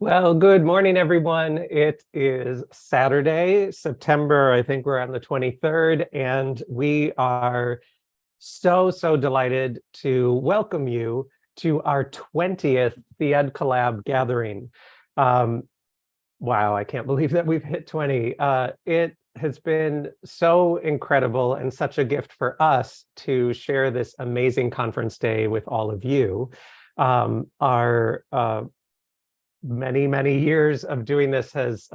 Well, good morning, everyone. It is Saturday, September. I think we're on the 23rd, and we are so delighted to welcome you to our 20th The Ed Collab gathering. Wow, I can't believe that we've hit 20. It has been so incredible and such a gift for us to share this amazing conference day with all of you. Our many years of doing this has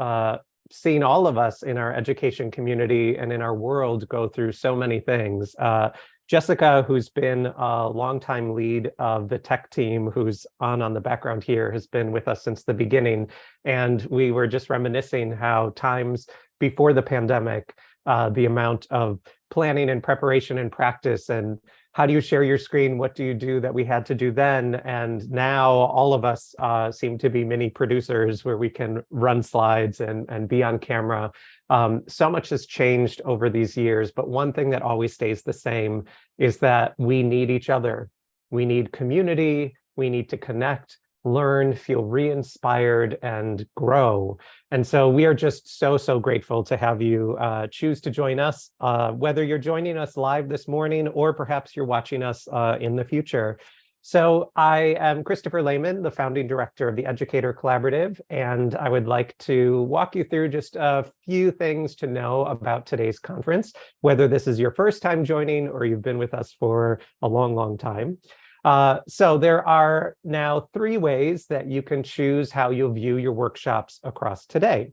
seen all of us in our education community and in our world go through so many things. Jessica, who's been a longtime lead of the tech team, who's on the background here, has been with us since the beginning. And we were just reminiscing how times before the pandemic, the amount of planning and preparation and practice and how do you share your screen? What do you do that we had to do then? And now all of us seem to be mini producers where we can run slides and be on camera. So much has changed over these years, but one thing that always stays the same is that we need each other. We need community, we need to connect, learn, feel re-inspired, and grow. And so we are just so grateful to have you choose to join us, whether you're joining us live this morning or perhaps you're watching us in the future. So I am Christopher Lehman, the founding director of the Educator Collaborative, and I would like to walk you through just a few things to know about today's conference, whether this is your first time joining or you've been with us for a long time. So there are now 3 ways that you can choose how you'll view your workshops across today.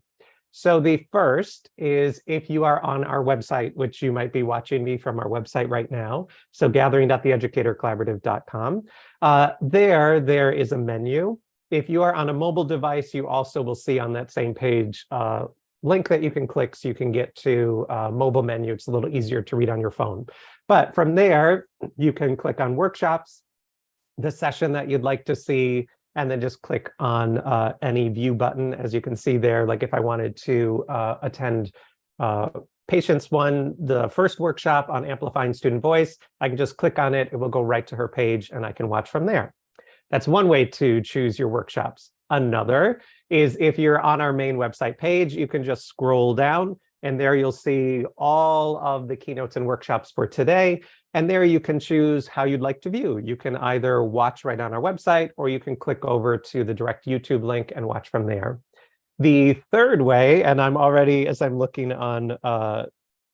So the first is if you are on our website, which you might be watching me from our website right now, so gathering.theeducatorcollaborative.com. There is a menu. If you are on a mobile device, you also will see on that same page link that you can click so you can get to mobile menu. It's a little easier to read on your phone. But from there, you can click on workshops, the session that you'd like to see, and then just click on any view button. As you can see there, like if I wanted to attend Patience 1, the first workshop on amplifying student voice, I can just click on it. It will go right to her page and I can watch from there. That's one way to choose your workshops. Another is if you're on our main website page, you can just scroll down and there you'll see all of the keynotes and workshops for today. And there you can choose how you'd like to view. You can either watch right on our website or you can click over to the direct YouTube link and watch from there. The third way, and I'm already, as I'm looking on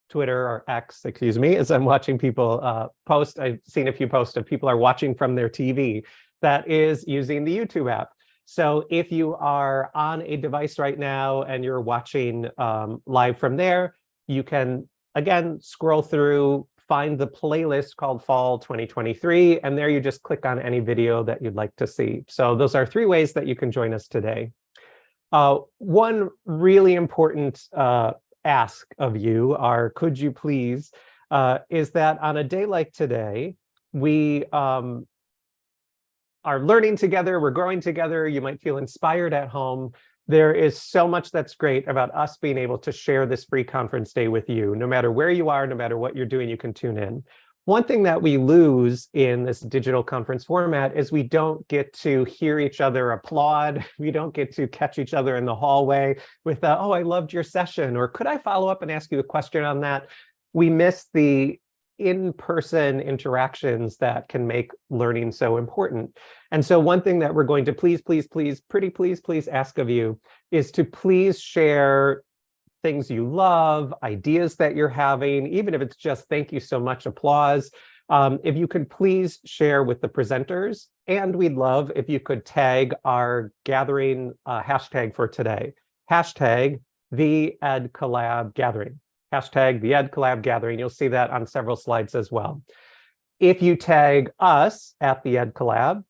Twitter or X, excuse me, as I'm watching people post, I've seen a few posts of people are watching from their TV. That is using the YouTube app. So if you are on a device right now and you're watching live from there, you can, again, scroll through, find the playlist called Fall 2023, and there you just click on any video that you'd like to see. So those are 3 ways that you can join us today. One really important ask of you, or could you please, is that on a day like today, we are learning together, we're growing together, you might feel inspired at home. There is so much that's great about us being able to share this free conference day with you. No matter where you are, no matter what you're doing, you can tune in. One thing that we lose in this digital conference format is we don't get to hear each other applaud. We don't get to catch each other in the hallway with, oh, I loved your session, or could I follow up and ask you a question on that? We miss the in-person interactions that can make learning so important. And so one thing that we're going to please ask of you is to please share things you love, ideas that you're having, even if it's just thank you so much applause. If you could please share with the presenters, and we'd love if you could tag our gathering hashtag for today, hashtag the Ed Collab Gathering. Hashtag the Ed Collab Gathering. You'll see that on several slides as well. If you tag us at the Ed Collab,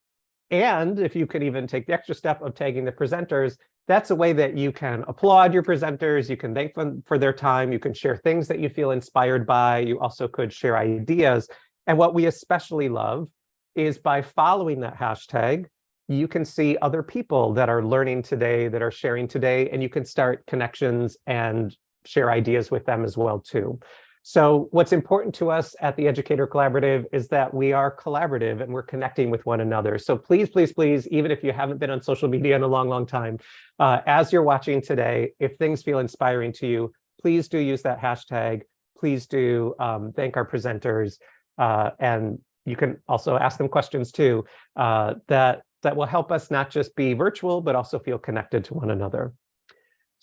and if you could even take the extra step of tagging the presenters, that's a way that you can applaud your presenters, you can thank them for their time, you can share things that you feel inspired by, you also could share ideas. And what we especially love is by following that hashtag, you can see other people that are learning today, that are sharing today, and you can start connections and share ideas with them as well too. So what's important to us at the Educator Collaborative is that we are collaborative and we're connecting with one another. So please, please, please, even if you haven't been on social media in a long, long time, as you're watching today, if things feel inspiring to you, please do use that hashtag. Please do thank our presenters. And you can also ask them questions too, that will help us not just be virtual, but also feel connected to one another.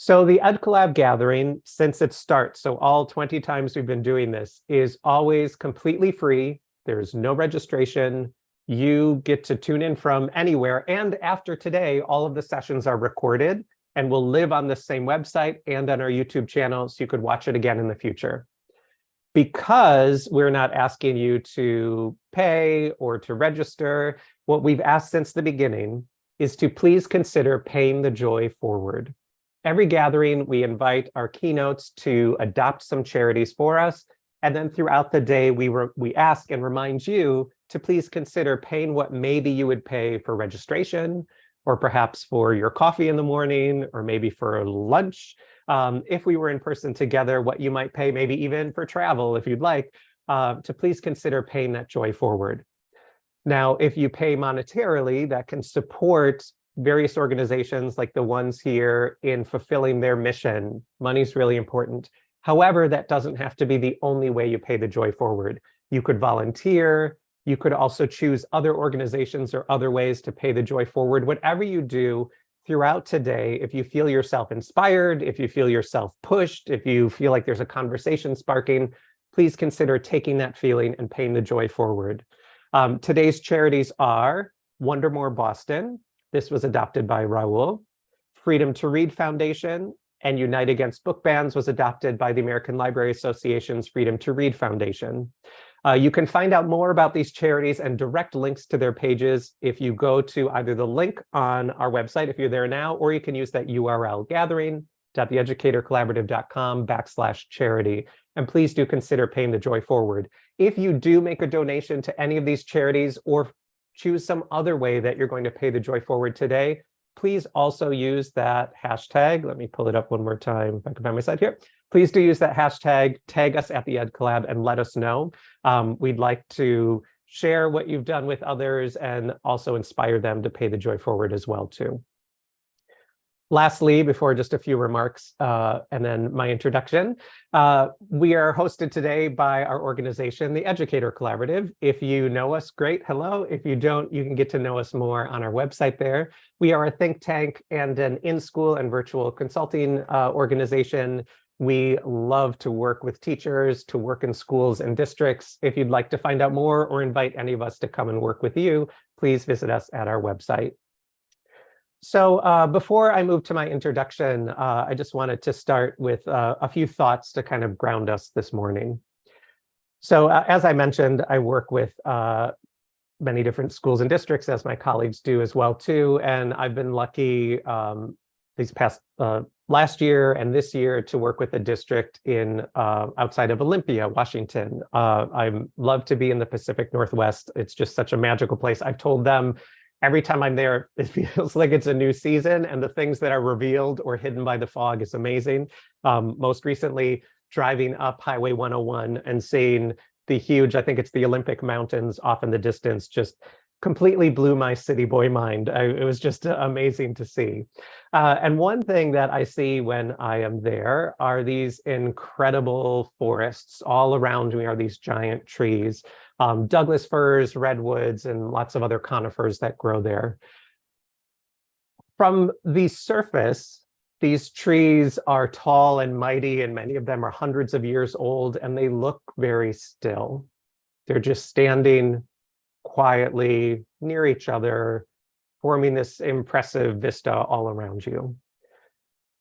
So the EdCollab gathering, since its start, so all 20 times we've been doing this, is always completely free. There's no registration. You get to tune in from anywhere. And after today, all of the sessions are recorded and will live on the same website and on our YouTube channel, so you could watch it again in the future. Because we're not asking you to pay or to register, what we've asked since the beginning is to please consider paying the joy forward. Every gathering, we invite our keynotes to adopt some charities for us. And then throughout the day, we ask and remind you to please consider paying what maybe you would pay for registration, or perhaps for your coffee in the morning, or maybe for lunch. If we were in person together, what you might pay, maybe even for travel, if you'd like, to please consider paying that joy forward. Now, if you pay monetarily, that can support various organizations like the ones here in fulfilling their mission. Money's really important. However, that doesn't have to be the only way you pay the joy forward. You could volunteer. You could also choose other organizations or other ways to pay the joy forward. Whatever you do throughout today, if you feel yourself inspired, if you feel yourself pushed, if you feel like there's a conversation sparking, please consider taking that feeling and paying the joy forward. Today's charities are Wonder More Boston. This was adopted by Raúl. Freedom to Read Foundation and Unite Against Book Bans was adopted by the American Library Association's Freedom to Read Foundation. You can find out more about these charities and direct links to their pages if you go to either the link on our website, if you're there now, or you can use that URL, gathering.theeducatorcollaborative.com/charity. And please do consider paying the joy forward. If you do make a donation to any of these charities or choose some other way that you're going to pay the joy forward today, please also use that hashtag. Let me pull it up one more time if I can find my side here. Please do use that hashtag, tag us at the EdCollab, and let us know. We'd like to share what you've done with others and also inspire them to pay the joy forward as well too. Lastly, before just a few remarks and then my introduction, we are hosted today by our organization, the Educator Collaborative. If you know us, great, hello. If you don't, you can get to know us more on our website there. We are a think tank and an in-school and virtual consulting organization. We love to work with teachers, to work in schools and districts. If you'd like to find out more or invite any of us to come and work with you, please visit us at our website. So before I move to my introduction, I just wanted to start with a few thoughts to kind of ground us this morning. So as I mentioned, I work with many different schools and districts, as my colleagues do as well too. And I've been lucky these past last year and this year to work with a district in outside of Olympia, Washington. I love to be in the Pacific Northwest. It's just such a magical place. I've told them every time I'm there, it feels like it's a new season, and the things that are revealed or hidden by the fog is amazing. Most recently, driving up Highway 101 and seeing the huge, I think it's the Olympic Mountains off in the distance, just completely blew my city boy mind. It was just amazing to see. And one thing that I see when I am there are these incredible forests. All around me are these giant trees, Douglas firs, redwoods, and lots of other conifers that grow there. From the surface, these trees are tall and mighty, and many of them are hundreds of years old, and they look very still. They're just standing quietly near each other, forming this impressive vista all around you.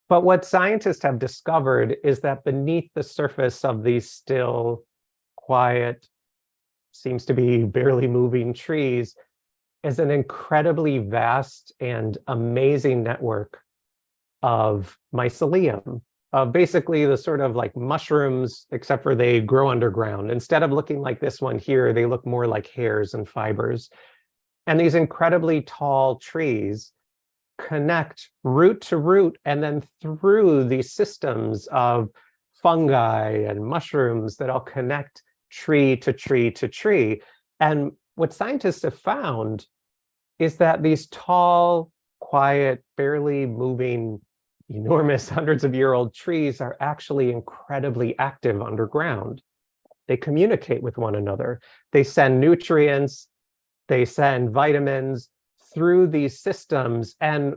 But what scientists have discovered is that beneath the surface of these still, quiet, seems to be barely moving trees is an incredibly vast and amazing network of mycelium, of basically the sort of like mushrooms, except for they grow underground. Instead of looking like this one here, they look more like hairs and fibers. And these incredibly tall trees connect root to root and then through these systems of fungi and mushrooms that all connect tree to tree to tree. And what scientists have found is that these tall, quiet, barely moving, enormous hundreds-of-year-old trees are actually incredibly active underground. They communicate with one another. They send nutrients, they send vitamins through these systems. And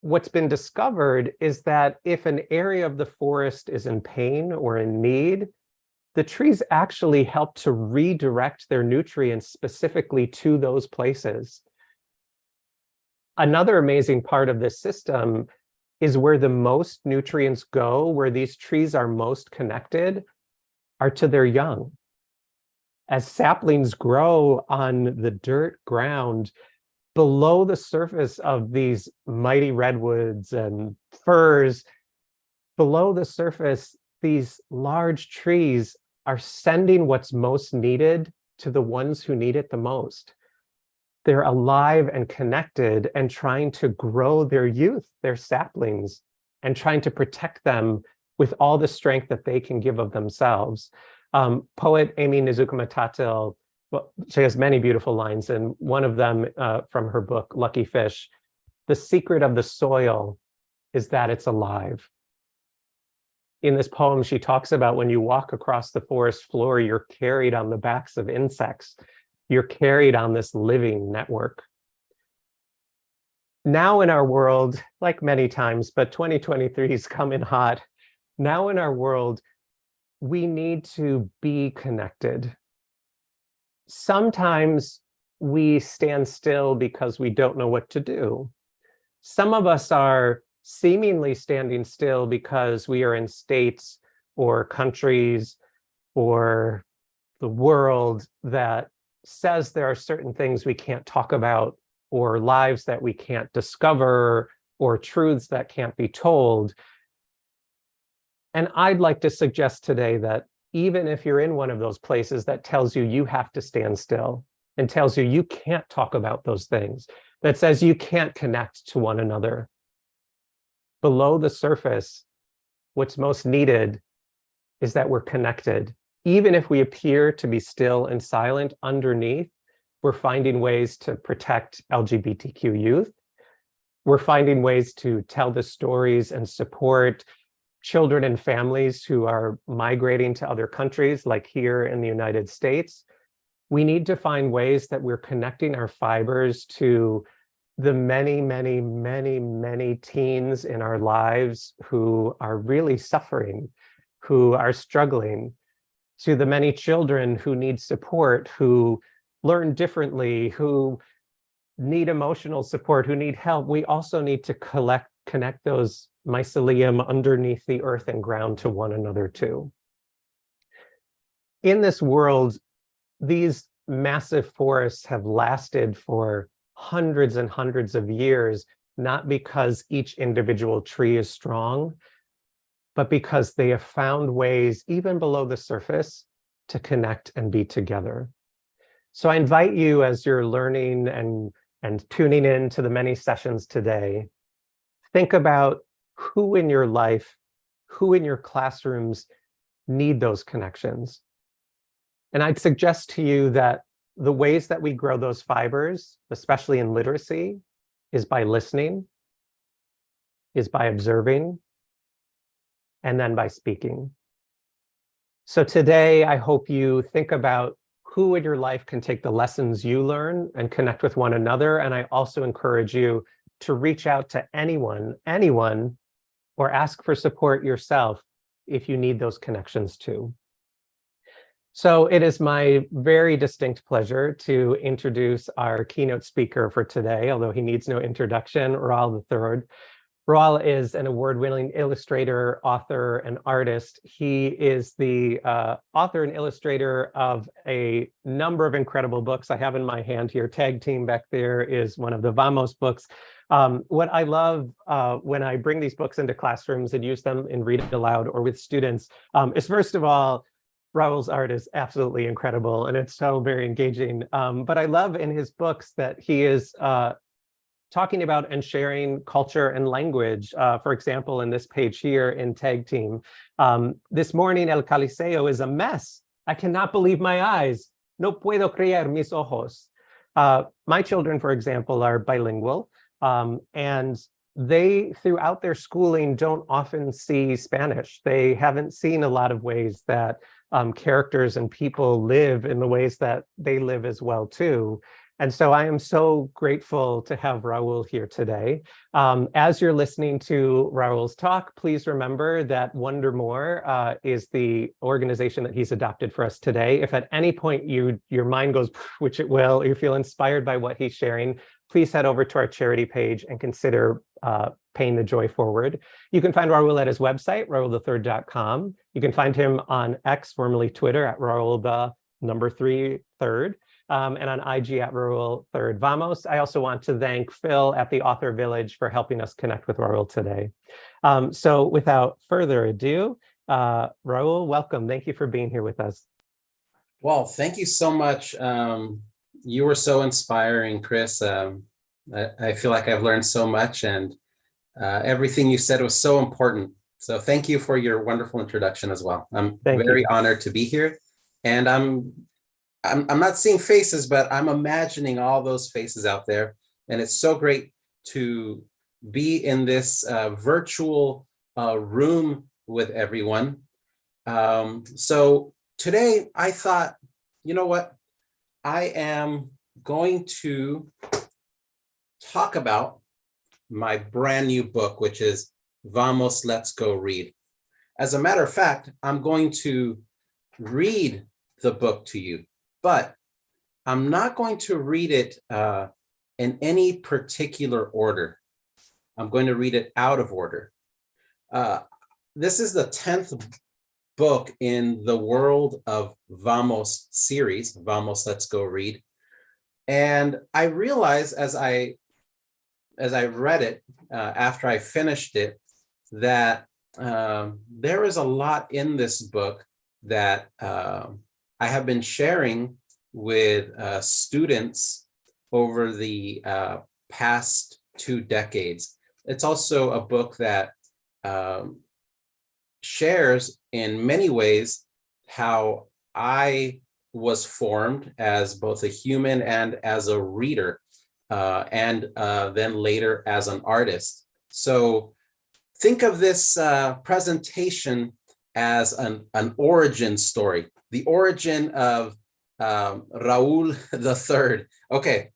what's been discovered is that if an area of the forest is in pain or in need, the trees actually help to redirect their nutrients specifically to those places. Another amazing part of this system is where the most nutrients go, where these trees are most connected, are to their young. As saplings grow on the dirt ground below the surface of these mighty redwoods and firs, below the surface, these large trees are sending what's most needed to the ones who need it the most. They're alive and connected and trying to grow their youth, their saplings, and trying to protect them with all the strength that they can give of themselves. Poet Amy Nezhukumatatil, well, she has many beautiful lines, and one of them from her book, Lucky Fish, the secret of the soil is that it's alive. In this poem, she talks about when you walk across the forest floor, you're carried on the backs of insects. You're carried on this living network. Now in our world, like many times, but 2023 is coming hot. Now in our world, we need to be connected. Sometimes we stand still because we don't know what to do. Some of us are seemingly standing still because we are in states or countries or the world that says there are certain things we can't talk about, or lives that we can't discover, or truths that can't be told. And I'd like to suggest today that even if you're in one of those places that tells you you have to stand still and tells you you can't talk about those things, that says you can't connect to one another, below the surface, what's most needed is that we're connected. Even if we appear to be still and silent, underneath, we're finding ways to protect LGBTQ youth. We're finding ways to tell the stories and support children and families who are migrating to other countries, like here in the United States. We need to find ways that we're connecting our fibers to the many, many, many, many teens in our lives who are really suffering, who are struggling, to the many children who need support, who learn differently, who need emotional support, who need help. We also need to connect those mycelium underneath the earth and ground to one another too. In this world, these massive forests have lasted for hundreds and hundreds of years, not because each individual tree is strong, but because they have found ways, even below the surface, to connect and be together. So I invite you, as you're learning and tuning in to the many sessions today, think about who in your life, who in your classrooms need those connections. And I'd suggest to you that the ways that we grow those fibers, especially in literacy, is by listening, is by observing, and then by speaking. So today, I hope you think about who in your life can take the lessons you learn and connect with one another. And I also encourage you to reach out to anyone, or ask for support yourself if you need those connections too. So it is my very distinct pleasure to introduce our keynote speaker for today, although he needs no introduction, Raúl III. Raúl is an award-winning illustrator, author, and artist. He is the author and illustrator of a number of incredible books. I have in my hand here, Tag Team back there is one of the Vamos books. What I love when I bring these books into classrooms and use them in read aloud or with students is, first of all, Raúl's art is absolutely incredible and it's so very engaging. But I love in his books that he is talking about and sharing culture and language. For example, in this page here in Tag Team, this morning El Coliseo is a mess. I cannot believe my eyes. No puedo creer mis ojos. My children, for example, are bilingual, and they, throughout their schooling, don't often see Spanish. They haven't seen a lot of ways that characters and people live in the ways that they live as well, too. And so I am so grateful to have Raúl here today. As you're listening to Raúl's talk, please remember that Wonder More is the organization that he's adopted for us today. If at any point your mind goes, which it will, you feel inspired by what he's sharing, please head over to our charity page and consider paying the joy forward. You can find Raúl at his website, raulthethird.com. You can find him on X, formerly Twitter, at Raúl3Third. And on IG at Raúl Third Vamos. I also want to thank Phil at the Author Village for helping us connect with Raúl today. So without further ado, Raúl, welcome. Thank you for being here with us. Well, thank you so much. You were so inspiring, Chris. I feel like I've learned so much, and everything you said was so important. So thank you for your wonderful introduction as well. I'm very honored to be here, and I'm not seeing faces, but I'm imagining all those faces out there. And it's so great to be in this virtual room with everyone. So today I thought, you know what? I am going to talk about my brand new book, which is Vamos, Let's Go Read. As a matter of fact, I'm going to read the book to you. But I'm not going to read it in any particular order. I'm going to read it out of order. This is the 10th book in the World of Vamos series, Vamos, Let's Go Read. And I realized as I read it, after I finished it, that there is a lot in this book that I have been sharing with students over the past 2 decades. It's also a book that shares in many ways how I was formed as both a human and as a reader, and then later as an artist. So think of this presentation as an origin story. The origin of Raúl III. Okay,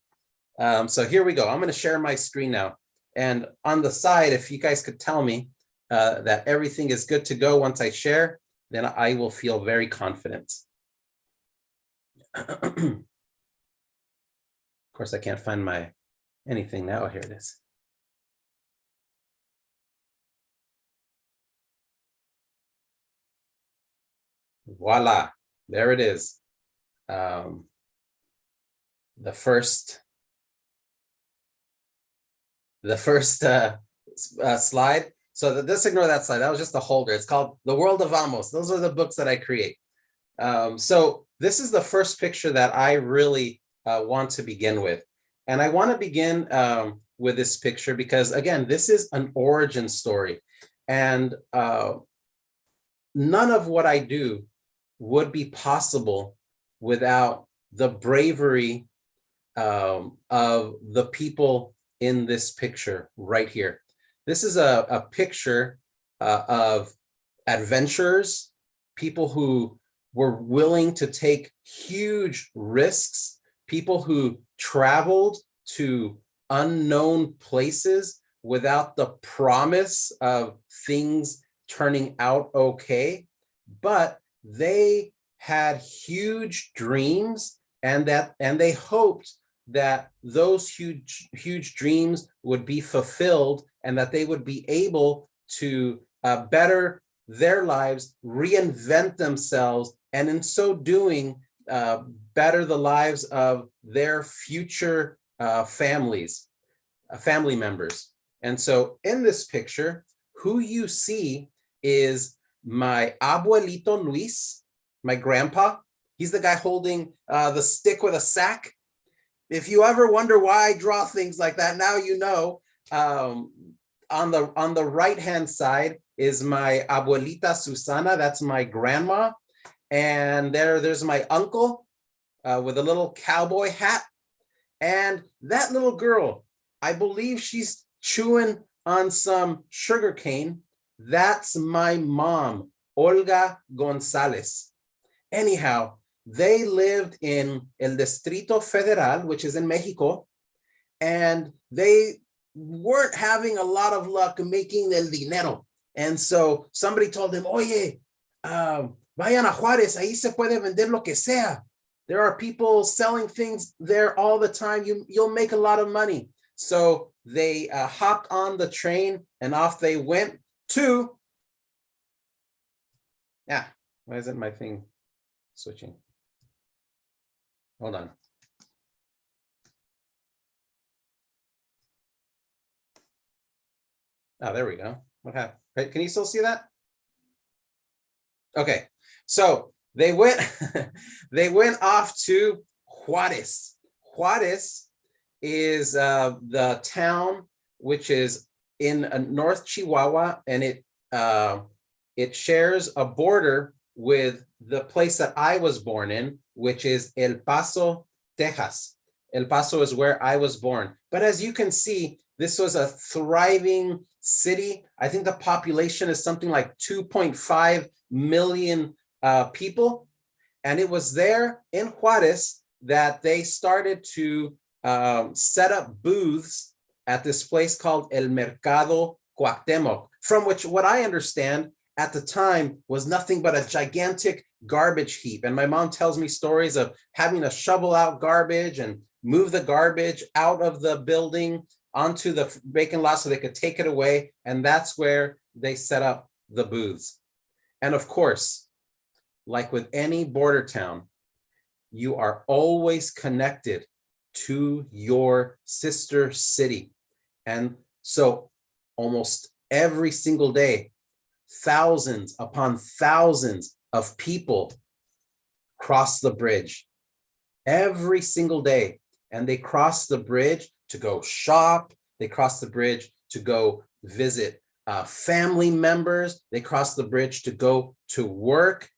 so here we go. I'm going to share my screen now. And on the side, if you guys could tell me that everything is good to go once I share, then I will feel very confident. Of course, I can't find my anything now. Here it is. Voila, there it is. The first slide. So let's ignore that slide. That was just a holder. It's called The World of Vamos. Those are the books that I create. So this is the first picture that I really want to begin with. And I want to begin with this picture because, again, this is an origin story. And none of what I do would be possible without the bravery of the people in this picture right here. This is a picture of adventurers, people who were willing to take huge risks, people who traveled to unknown places without the promise of things turning out okay, but they had huge dreams, and they hoped that those huge dreams would be fulfilled and that they would be able to better their lives, reinvent themselves, and in so doing, better the lives of their future family members. And so in this picture, who you see is my abuelito Luis, my grandpa. He's the guy holding the stick with a sack. if you ever wonder why I draw things like that, now you know. On the right-hand side is my abuelita Susana, that's my grandma. And there's my uncle with a little cowboy hat. And that little girl, I believe she's chewing on some sugar cane. That's my mom, Olga Gonzalez. Anyhow, they lived in El Distrito Federal, which is in Mexico, and they weren't having a lot of luck making el dinero. And so somebody told them, oye, vayan a Juárez, ahí se puede vender lo que sea. There are people selling things there all the time. You'll make a lot of money. So they hopped on the train and off they went to, why isn't my thing switching? Hold on. Oh, there we go. What happened? Can you still see that? Okay, so they went off to Juárez. Juárez is the town which is in North Chihuahua, and it shares a border with the place that I was born in, which is El Paso, Texas. El Paso is where I was born. But as you can see, this was a thriving city. I think the population is something like 2.5 million people. And it was there in Juárez that they started to set up booths at this place called El Mercado Cuauhtémoc, from which what I understand at the time was nothing but a gigantic garbage heap. And my mom tells me stories of having to shovel out garbage and move the garbage out of the building onto the vacant lot so they could take it away. And that's where they set up the booths. And of course, like with any border town, you are always connected to your sister city. And so almost every single day, thousands upon thousands of people cross the bridge every single day. And they cross the bridge to go shop. They cross the bridge to go visit family members. They cross the bridge to go to work.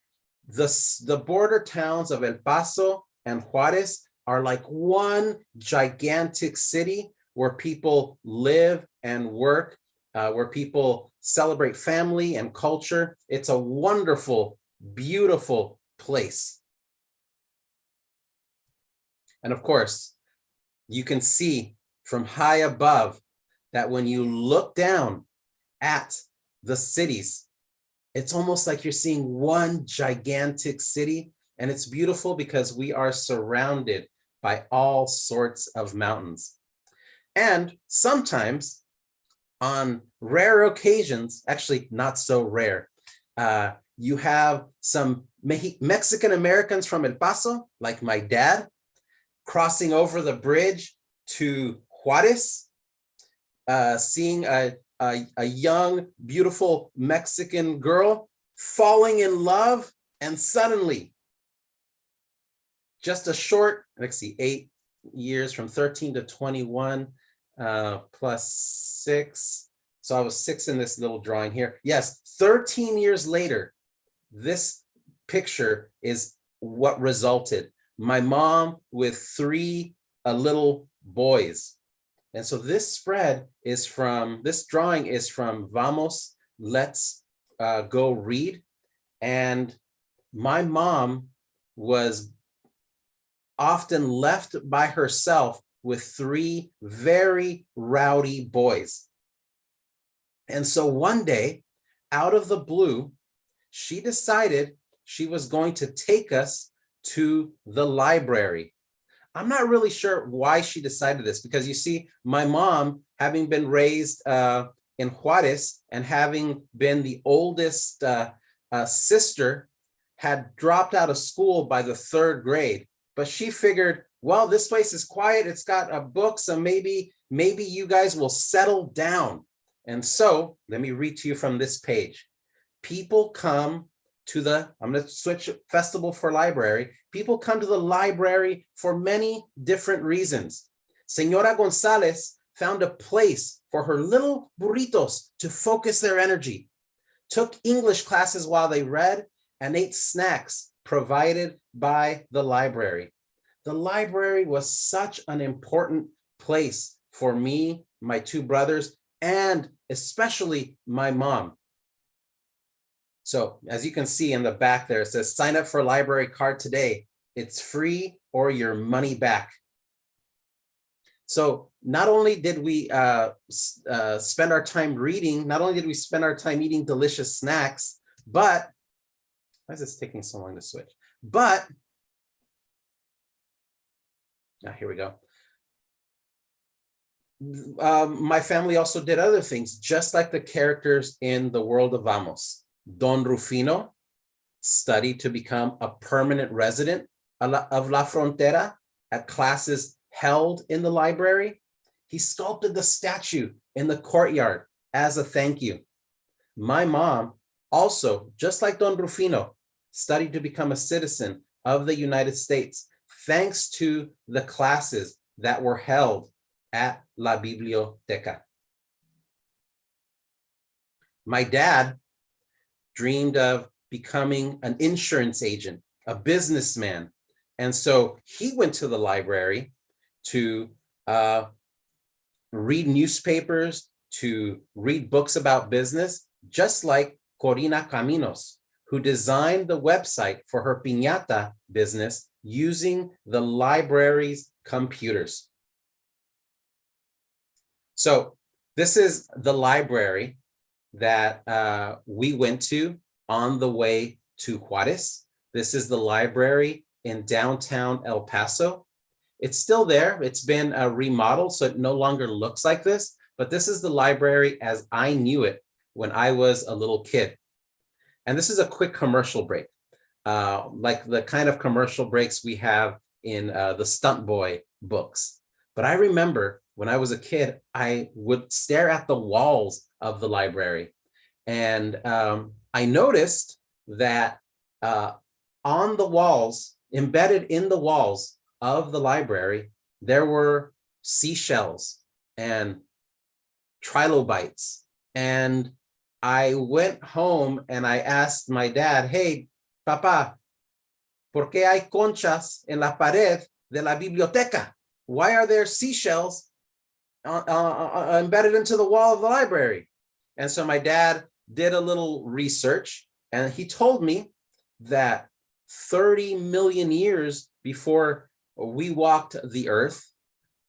The border towns of El Paso and Juárez are like one gigantic city where people live and work, where people celebrate family and culture. It's a wonderful, beautiful place. And of course, you can see from high above that when you look down at the cities, it's almost like you're seeing one gigantic city. And it's beautiful because we are surrounded by all sorts of mountains. And sometimes, on rare occasions, actually not so rare, you have some Mexican Americans from El Paso, like my dad, crossing over the bridge to Juárez, seeing a young, beautiful Mexican girl falling in love, and suddenly, just a short, let's see, 8 years from 13 to 21, plus 6. So I was 6 in this little drawing here. Yes, 13 years later, this picture is what resulted. My mom with 3 little boys. And so this drawing is from Vamos, Let's Go Read. And my mom was often left by herself with 3 very rowdy boys. And so one day, out of the blue, she decided she was going to take us to the library. I'm not really sure why she decided this, because you see, my mom, having been raised in Juárez and having been the oldest sister, had dropped out of school by the 3rd grade. But she figured, well, this place is quiet. It's got a book, so maybe you guys will settle down. And so let me read to you from this page. People come I'm going to switch festival for library. People come to the library for many different reasons. Señora González found a place for her little burritos to focus their energy, took English classes while they read, and ate snacks provided by the library. The library was such an important place for me, my two brothers, and especially my mom. So as you can see in the back there, it says, sign up for library card today. It's free or your money back. So not only did we spend our time reading, not only did we spend our time eating delicious snacks, but, why is this taking so long to switch? But, here we go. My family also did other things, just like the characters in the world of Vamos. Don Rufino studied to become a permanent resident of La Frontera at classes held in the library. He sculpted the statue in the courtyard as a thank you. My mom also, just like Don Rufino, studied to become a citizen of the United States, thanks to the classes that were held at La Biblioteca. My dad dreamed of becoming an insurance agent, a businessman. And so he went to the library to read newspapers, to read books about business, just like Corina Caminos, who designed the website for her piñata business using the library's computers. So this is the library that we went to on the way to Juarez. This is the library in downtown El Paso. It's still there. It's been remodeled, so it no longer looks like this, but this is the library as I knew it when I was a little kid. And this is a quick commercial break, like the kind of commercial breaks we have in the Stunt Boy books. But I remember when I was a kid, I would stare at the walls of the library. And I noticed that on the walls, embedded in the walls of the library, there were seashells and trilobites. And I went home and I asked my dad, hey, Papa, ¿por qué hay conchas en la pared de la biblioteca? Why are there seashells embedded into the wall of the library? And so my dad did a little research and he told me that 30 million years before we walked the earth,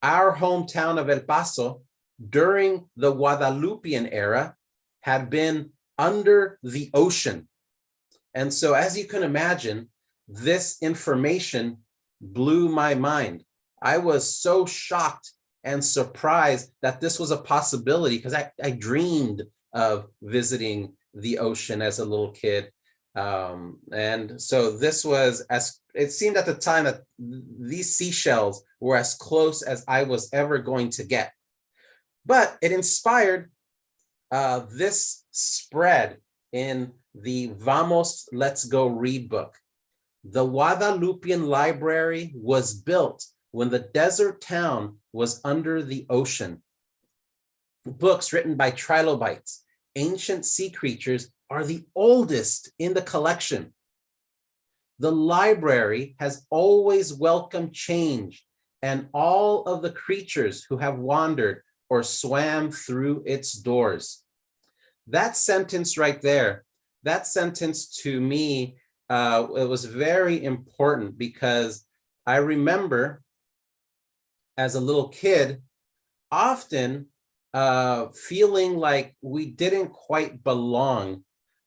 our hometown of El Paso during the Guadalupian era had been under the ocean. And so as you can imagine, this information blew my mind. I was so shocked and surprised that this was a possibility because I dreamed of visiting the ocean as a little kid. And so this was, as it seemed at the time that these seashells were as close as I was ever going to get. But it inspired this spread in the Vamos, Let's Go Read book. The Guadalupian Library was built when the desert town was under the ocean. Books written by trilobites, ancient sea creatures, are the oldest in the collection. The library has always welcomed change and all of the creatures who have wandered or swam through its doors. That sentence right there, that sentence to me, it was very important because I remember as a little kid, often feeling like we didn't quite belong,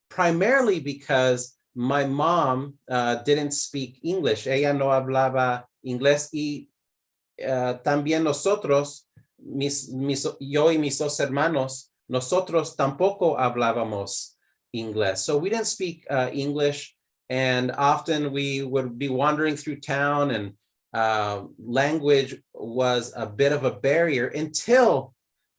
primarily because my mom didn't speak English. Ella no hablaba inglés y también nosotros, yo y mis dos hermanos, nosotros tampoco hablábamos English. So we didn't speak English, and often we would be wandering through town and language was a bit of a barrier until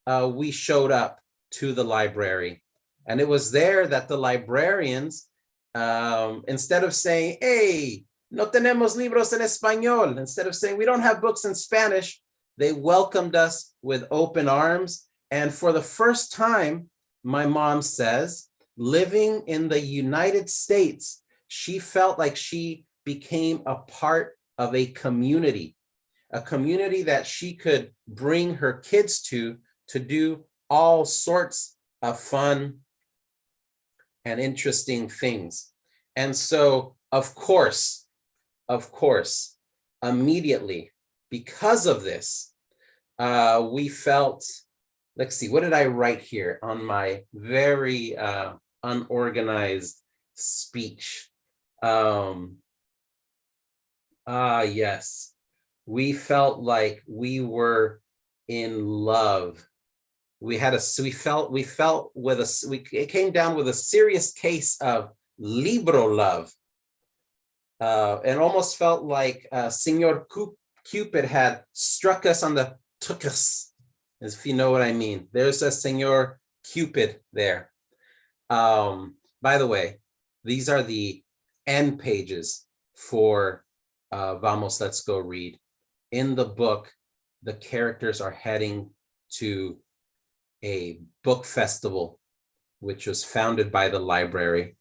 we showed up to the library. And it was there that the librarians Instead of saying, hey, no tenemos libros en español, instead of saying we don't have books in Spanish, they welcomed us with open arms. And for the first time, my mom says, living in the United States, she felt like she became a part of a community that she could bring her kids to do all sorts of fun and interesting things. And so, of course, immediately, because of this, we felt, let's see, what did I write here on my very unorganized speech? Yes, we felt like we were in love. It came down with a serious case of libro love. It almost felt like Senor Cupid had struck us on the tuchus, if you know what I mean. There's a Senor Cupid there. By the way, these are the end pages for Vamos, Let's Go Read. In the book, the characters are heading to a book festival, which was founded by the library,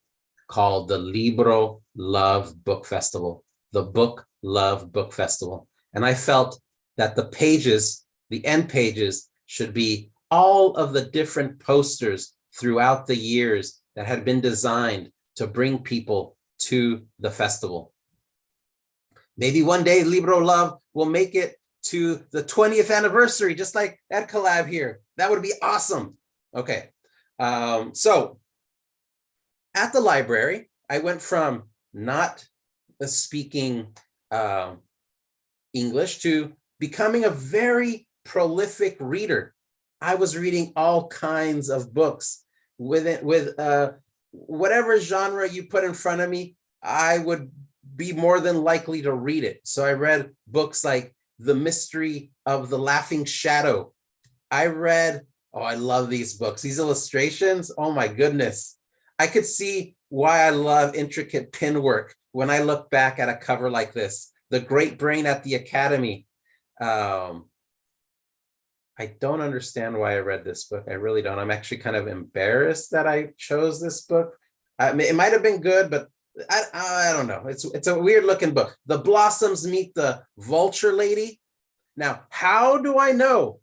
called the Libro Love Book Festival, the Book Love Book Festival. And I felt that the pages, the end pages, should be all of the different posters throughout the years that had been designed to bring people to the festival. Maybe one day Libro Love will make it to the 20th anniversary, just like that collab here. That would be awesome. Okay, so at the library, I went from not speaking English to becoming a very prolific reader. I was reading all kinds of books. With whatever genre you put in front of me, I would be more than likely to read it. So I read books like The Mystery of the Laughing Shadow. I read, oh, I love these books. These illustrations, oh my goodness. I could see why I love intricate pin work when I look back at a cover like this. The Great Brain at the Academy. I don't understand why I read this book. I really don't. I'm actually kind of embarrassed that I chose this book. It might have been good, but I don't know. It's a weird looking book. The Blossoms Meet the Vulture Lady. Now, how do I know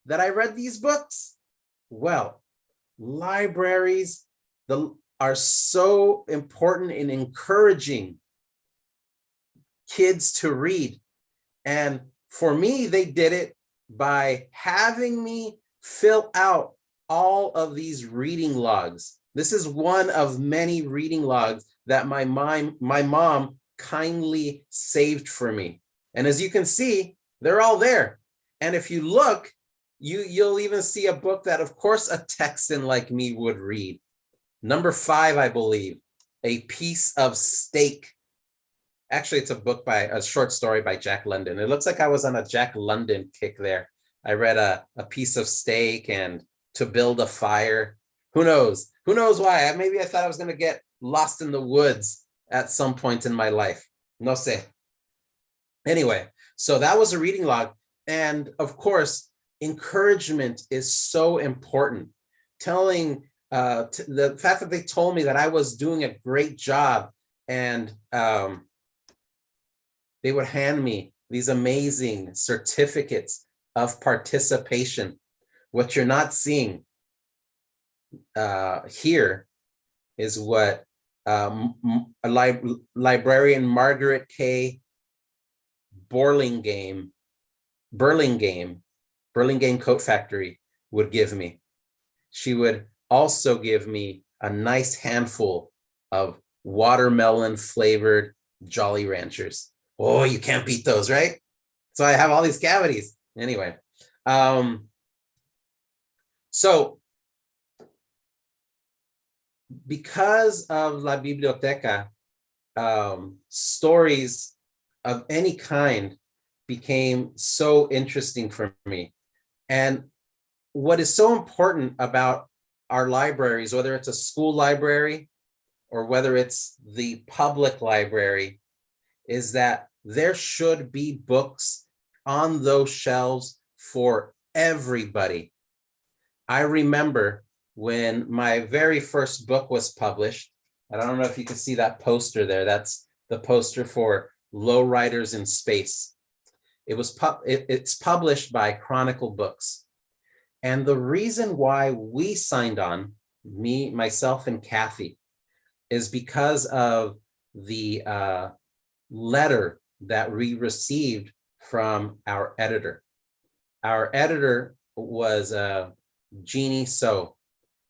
that I read these books? Well, libraries are so important in encouraging kids to read. And for me, they did it by having me fill out all of these reading logs. This is one of many reading logs that my mom kindly saved for me. And as you can see, they're all there. And if you look, you'll even see a book that, of course, a Texan like me would read. Number 5, I believe, A Piece of Steak. Actually, it's a short story by Jack London. It looks like I was on a Jack London kick there. I read a Piece of Steak and To Build a Fire. Who knows? Who knows why? Maybe I thought I was going to get lost in the woods at some point in my life. No sé. Anyway, so that was a reading log. And of course, encouragement is so important. Telling the fact that they told me that I was doing a great job, and they would hand me these amazing certificates of participation. What you're not seeing here is what librarian Margaret K. Burlingame Coat Factory would give me. She would also give me a nice handful of watermelon flavored Jolly Ranchers. Oh, you can't beat those, right? So I have all these cavities. Anyway, so because of La Biblioteca, stories of any kind became so interesting for me. And what is so important about our libraries, whether it's a school library or whether it's the public library, is that there should be books on those shelves for everybody. I remember when my very first book was published, and I don't know if you can see that poster there. That's the poster for Lowriders in Space. It's published by Chronicle Books. And the reason why we signed on, me, myself, and Kathy, is because of the letter that we received from our editor. Our editor was Jeannie So.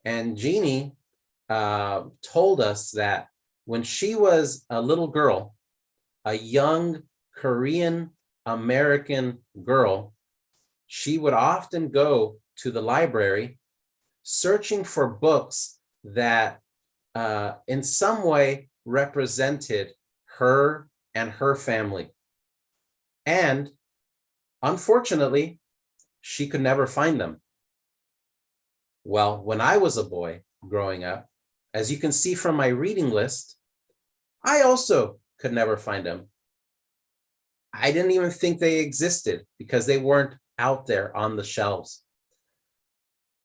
And Jeannie told us that when she was a little girl, a young Korean American girl, she would often go to the library searching for books that in some way represented her and her family. And unfortunately, she could never find them. Well, when I was a boy growing up, as you can see from my reading list, I also could never find them. I didn't even think they existed because they weren't out there on the shelves.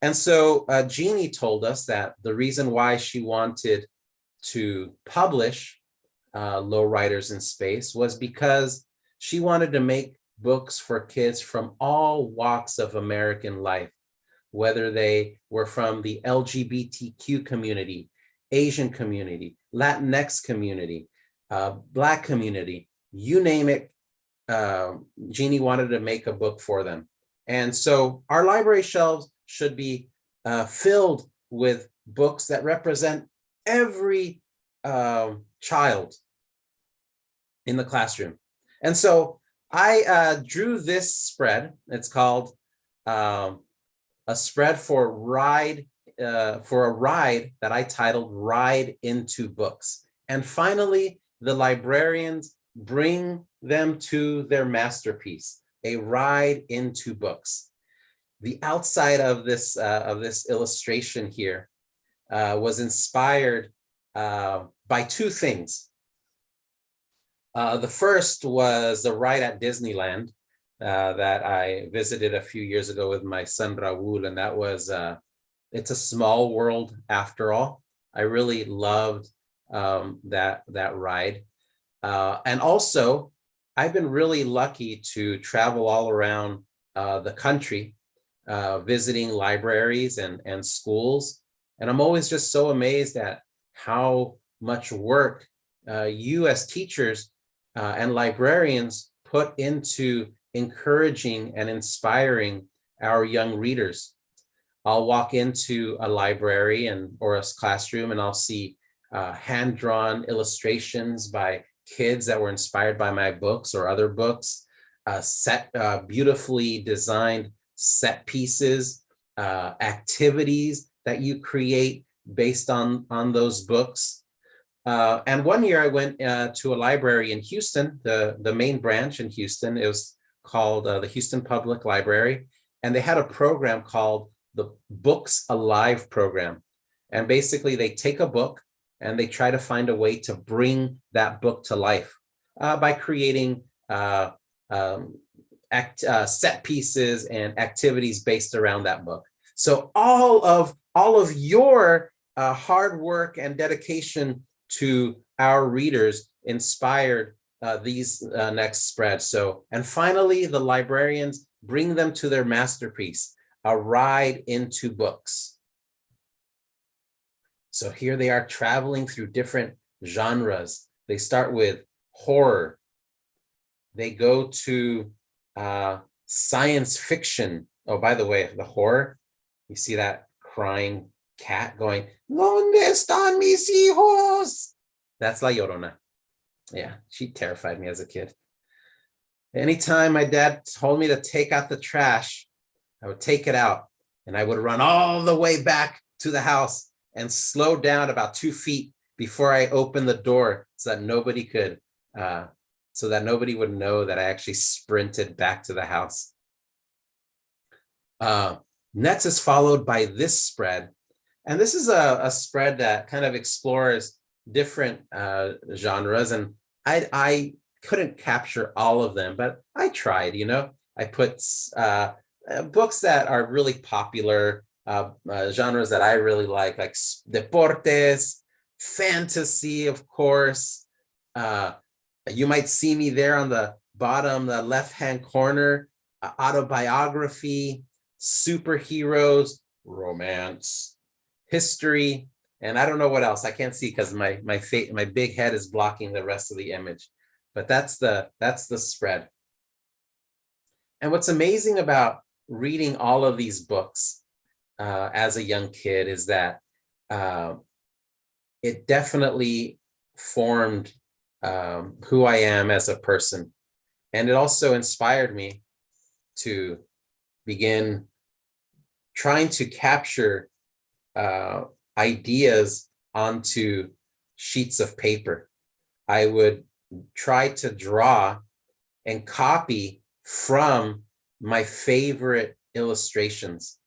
And so Jeannie told us that the reason why she wanted to publish Lowriders in Space was because she wanted to make books for kids from all walks of American life, whether they were from the LGBTQ community, Asian community, Latinx community, Black community, you name it. Jeannie wanted to make a book for them. And so our library shelves should be filled with books that represent every child in the classroom. And so I drew this spread. It's called a spread for a ride that I titled Ride into Books. And finally, the librarians bring them to their masterpiece, a ride into books. The outside of this illustration here was inspired by two things. The first was the ride at Disneyland that I visited a few years ago with my son Raúl, and that was it's a small world after all. I really loved that ride, and also I've been really lucky to travel all around the country, visiting libraries and schools, and I'm always just so amazed at how much work you as teachers and librarians put into encouraging and inspiring our young readers. I'll walk into a library or a classroom and I'll see hand-drawn illustrations by kids that were inspired by my books or other books, beautifully designed set pieces, activities that you create based on those books. And one year I went to a library in Houston, the main branch in Houston. It was called the Houston Public Library. And they had a program called the Books Alive program. And basically they take a book and they try to find a way to bring that book to life by creating set pieces and activities based around that book. So all of your hard work and dedication to our readers inspired these next spreads. So, and finally, the librarians bring them to their masterpiece, a ride into books. So here they are traveling through different genres. They start with horror. They go to science fiction. Oh, by the way, the horror, you see that crying cat going, ¿Dónde están mis hijos? That's La Llorona. Yeah, she terrified me as a kid. Anytime my dad told me to take out the trash, I would take it out and I would run all the way back to the house and slow down about 2 feet before I opened the door so that nobody would know that I actually sprinted back to the house. Next is followed by this spread. And this is a spread that kind of explores different genres, and I couldn't capture all of them, but I tried. I put books that are really popular, genres that I really like deportes, fantasy, of course. You might see me there on the bottom, the left-hand corner, autobiography, superheroes, romance, history, and I don't know what else. I can't see because my big head is blocking the rest of the image. But that's the spread. And what's amazing about reading all of these books as a young kid is that it definitely formed who I am as a person. And it also inspired me to begin trying to capture ideas onto sheets of paper. I would try to draw and copy from my favorite illustrations.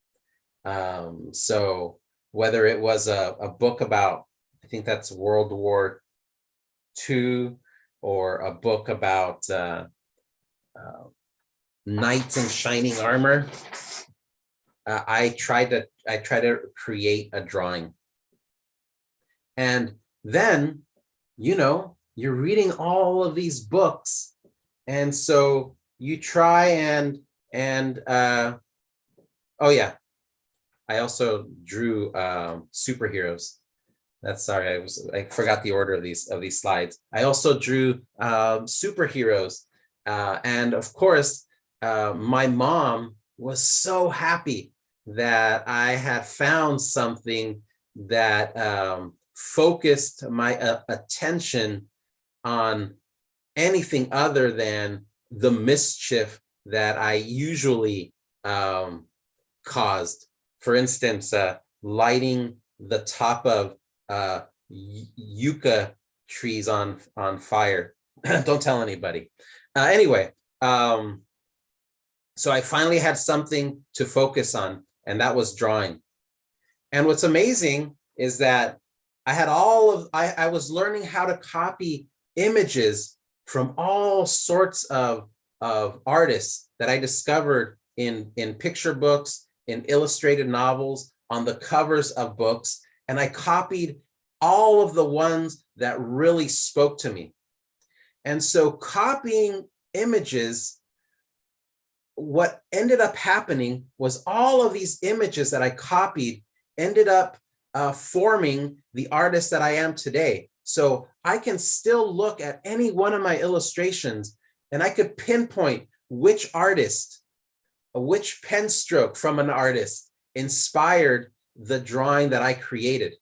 So whether it was a book about, I think that's World War II, or a book about knights in shining armor, I try to create a drawing. And then, you're reading all of these books, and so you try and oh yeah, I also drew superheroes. I forgot the order of these slides. I also drew superheroes, and of course, my mom was so happy that I had found something that focused my attention on anything other than the mischief that I usually caused. For instance, lighting the top of yucca trees on fire. Don't tell anybody. Anyway, so I finally had something to focus on, and that was drawing. And what's amazing is that I was learning how to copy images from all sorts of artists that I discovered in picture books, in illustrated novels, on the covers of books. And I copied all of the ones that really spoke to me. And so copying images, what ended up happening was all of these images that I copied ended up forming the artist that I am today. So I can still look at any one of my illustrations and I could pinpoint which artist, which pen stroke from an artist inspired the drawing that I created.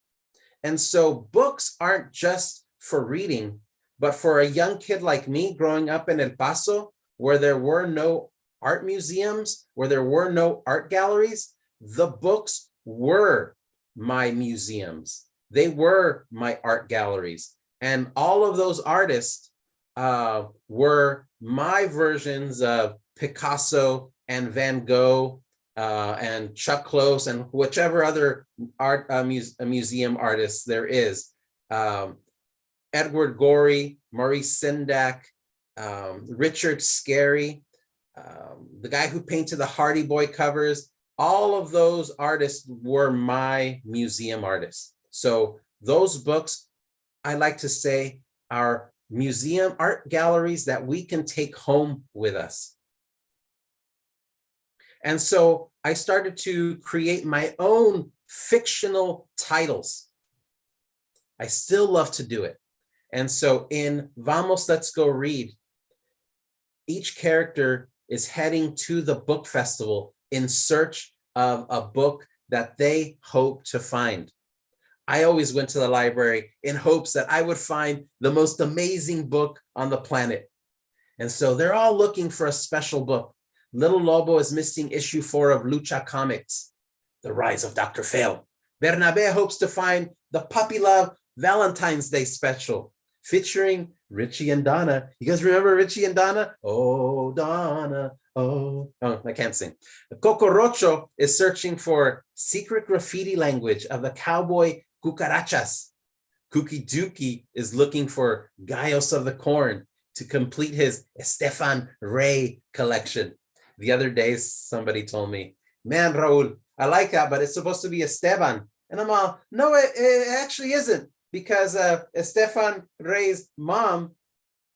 And so books aren't just for reading, but for a young kid like me growing up in El Paso, where there were no art museums, where there were no art galleries, the books were my museums. They were my art galleries. And all of those artists were my versions of Picasso and Van Gogh and Chuck Close and whichever other art museum artists there is. Edward Gorey, Maurice Sendak, Richard Scarry, the guy who painted the Hardy Boy covers. All of those artists were my museum artists. So those books, I like to say, are museum art galleries that we can take home with us. And so I started to create my own fictional titles. I still love to do it. And so in Vamos, Let's Go Read, each character is heading to the book festival in search of a book that they hope to find. I always went to the library in hopes that I would find the most amazing book on the planet. And so they're all looking for a special book. Little Lobo is missing issue 4 of Lucha Comics, The Rise of Dr. Phil. Bernabe hopes to find the Puppy Love Valentine's Day special featuring Richie and Donna. You guys remember Richie and Donna? Oh, Donna, oh, I can't sing. Coco Rocho is searching for secret graffiti language of the cowboy cucarachas. Cookie Dookie is looking for Gaios of the Corn to complete his Stefan Ray collection. The other day, somebody told me, man, Raúl, I like that, but it's supposed to be Esteban. And I'm all, no, it actually isn't, because Stefan Ray's mom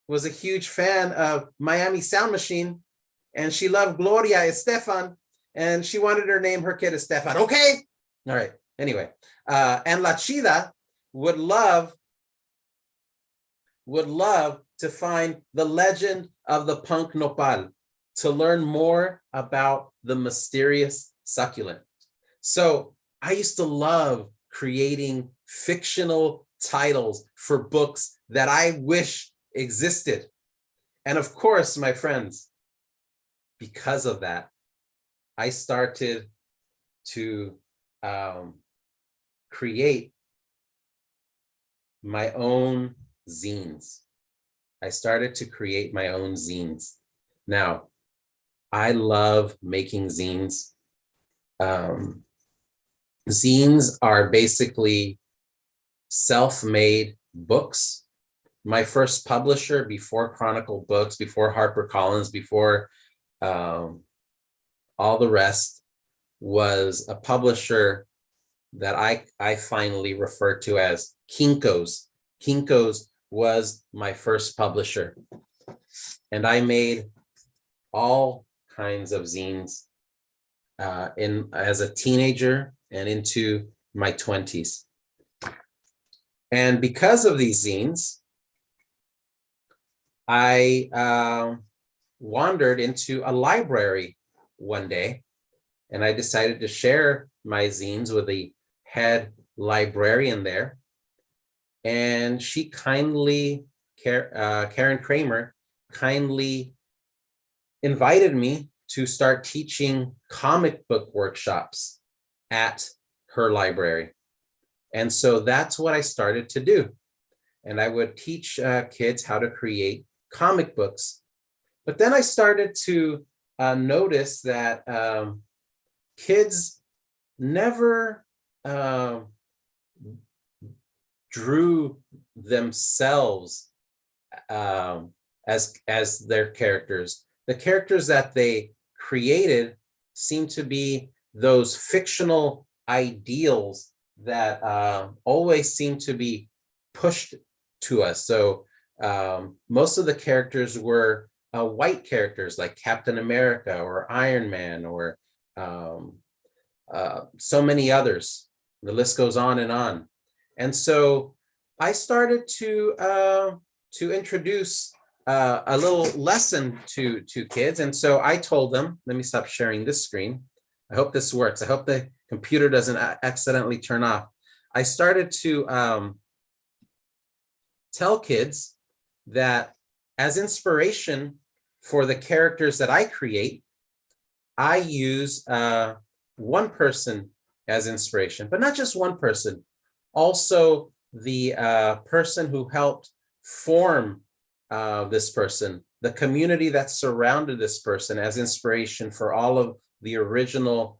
was a huge fan of Miami Sound Machine, and she loved Gloria Estefan, and she wanted her name her kid Estefan. Okay. All right. Anyway, and La Chida would love to find the legend of the punk nopal, to learn more about the mysterious succulent. So I used to love creating fictional titles for books that I wish existed. And of course, my friends, because of that, I started to create my own zines. I started to create my own zines. Now, I love making zines. Zines are basically self-made books. My first publisher, before Chronicle Books, before HarperCollins, before all the rest, was a publisher that I finally refer to as Kinko's. Kinko's was my first publisher. And I made all kinds of zines as a teenager and into my 20s. And because of these zines, I wandered into a library one day, and I decided to share my zines with the head librarian there. And she kindly, Karen Kramer, kindly invited me to start teaching comic book workshops at her library. And so that's what I started to do. And I would teach kids how to create comic books. But then I started to notice that kids never drew themselves as their characters. The characters that they created seem to be those fictional ideals that always seem to be pushed to us. So most of the characters were white characters like Captain America or Iron Man or so many others. The list goes on and on. And so I started to introduce a little lesson to kids. And so I told them, let me stop sharing this screen. I hope this works. I hope the computer doesn't accidentally turn off. I started to tell kids that as inspiration for the characters that I create, I use one person as inspiration, but not just one person, also the person who helped form this person, the community that surrounded this person as inspiration for all of the original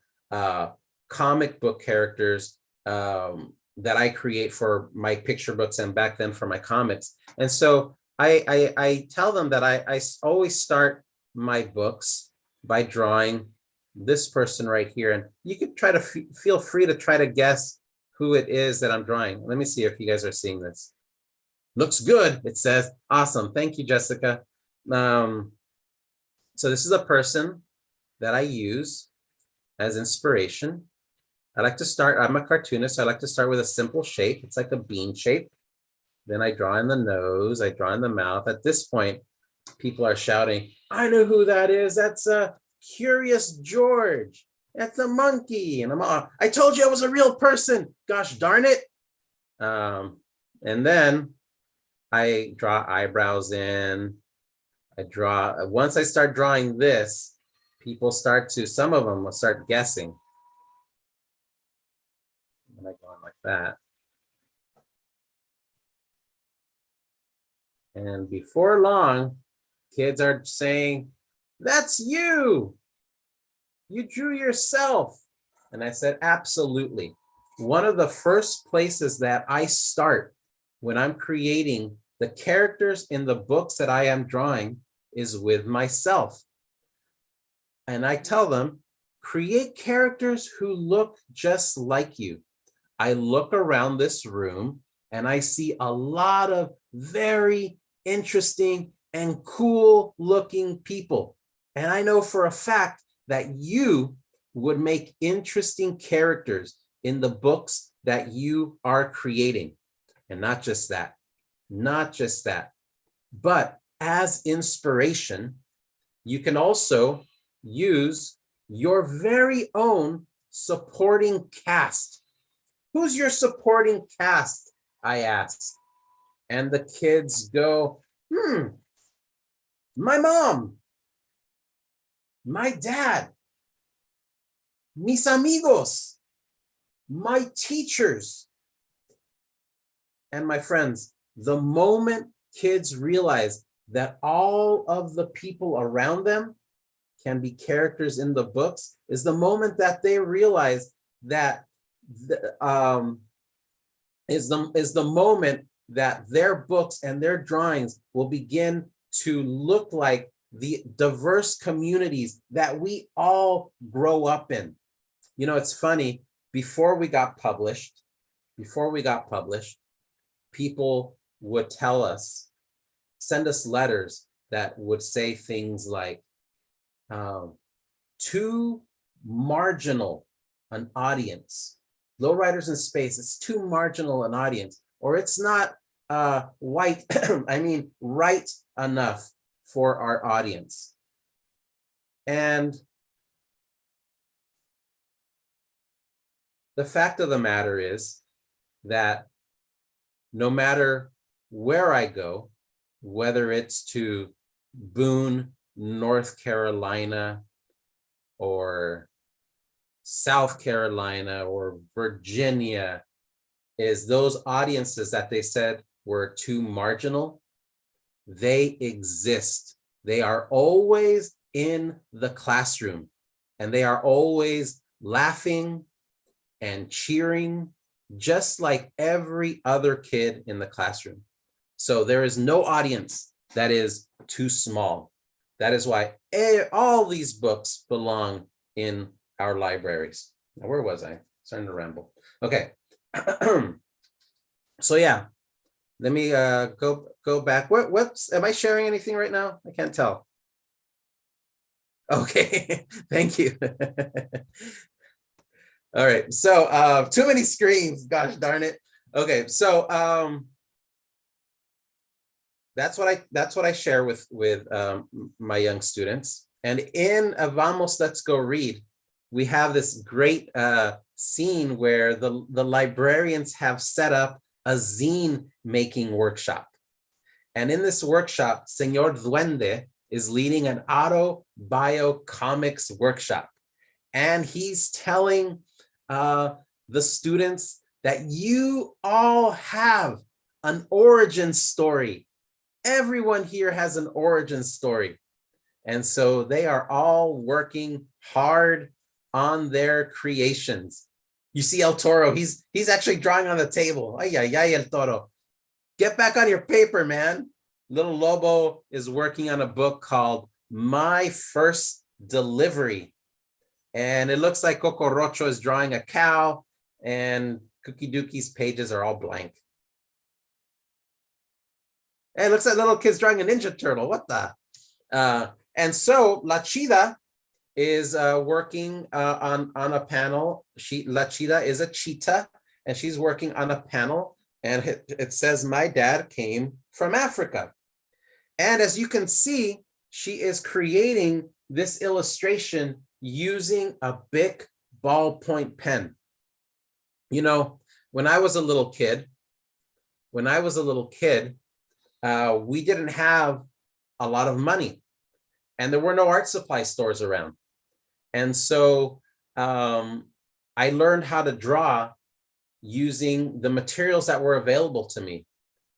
comic book characters that I create for my picture books and back then for my comics. And so I tell them that I always start my books by drawing this person right here. And you could try to feel free to try to guess who it is that I'm drawing. Let me see if you guys are seeing this. Looks good, it says. Awesome. Thank you, Jessica. So this is a person that I use as inspiration. I like to start, I'm a cartoonist, so I like to start with a simple shape. It's like a bean shape. Then I draw in the nose, I draw in the mouth. At this point, people are shouting, I know who that is. That's Curious George. That's a monkey. And I'm all, I told you I was a real person. Gosh darn it. And then I draw eyebrows in. Once I start drawing this, people start to, some of them will start guessing. And I go on like that. And before long, kids are saying, that's you. You drew yourself. And I said, absolutely. One of the first places that I start when I'm creating the characters in the books that I am drawing is with myself. And I tell them, create characters who look just like you. I look around this room and I see a lot of very interesting and cool looking people. And I know for a fact that you would make interesting characters in the books that you are creating. And not just that, but as inspiration, you can also use your very own supporting cast. Who's your supporting cast? I ask. And the kids go, my mom, my dad, mis amigos, my teachers. And my friends, the moment kids realize that all of the people around them can be characters in the books is the moment that they realize that is the moment that their books and their drawings will begin to look like the diverse communities that we all grow up in. You know, it's funny, before we got published, people would tell us, send us letters that would say things like, too marginal an audience. Lowriders in Space, it's too marginal an audience, or it's not white, right enough for our audience. And the fact of the matter is that no matter where I go, whether it's to Boone, North Carolina, or South Carolina, or Virginia, is those audiences that they said were too marginal, they exist. They are always in the classroom, and they are always laughing and cheering, just like every other kid in the classroom. So there is no audience that is too small. That is why all these books belong in our libraries. Now, where was I? Starting to ramble. Okay. So yeah, let me go back. Am I sharing anything right now? I can't tell. Okay, thank you. All right, so too many screens, gosh darn it. Okay, so that's what I share with my young students. And in Vamos, Let's Go Read, we have this great scene where the librarians have set up a zine making workshop. And in this workshop, Señor Duende is leading an auto-bio comics workshop. And he's telling the students that you all have an origin story. Everyone here has an origin story. And so they are all working hard on their creations. You see El Toro, he's actually drawing on the table. Ay, ay, ay, El Toro. Get back on your paper, man. Little Lobo is working on a book called My First Delivery. And it looks like Coco Rocho is drawing a cow, and Cookie Dookie's pages are all blank. Hey, it looks like little kid's drawing a Ninja Turtle. What the? And so La Chida is working on a panel. La Chida is a cheetah, and she's working on a panel, and it says, my dad came from Africa. And as you can see, she is creating this illustration using a big ballpoint pen. You know, when I was a little kid, we didn't have a lot of money, and there were no art supply stores around. And so I learned how to draw using the materials that were available to me.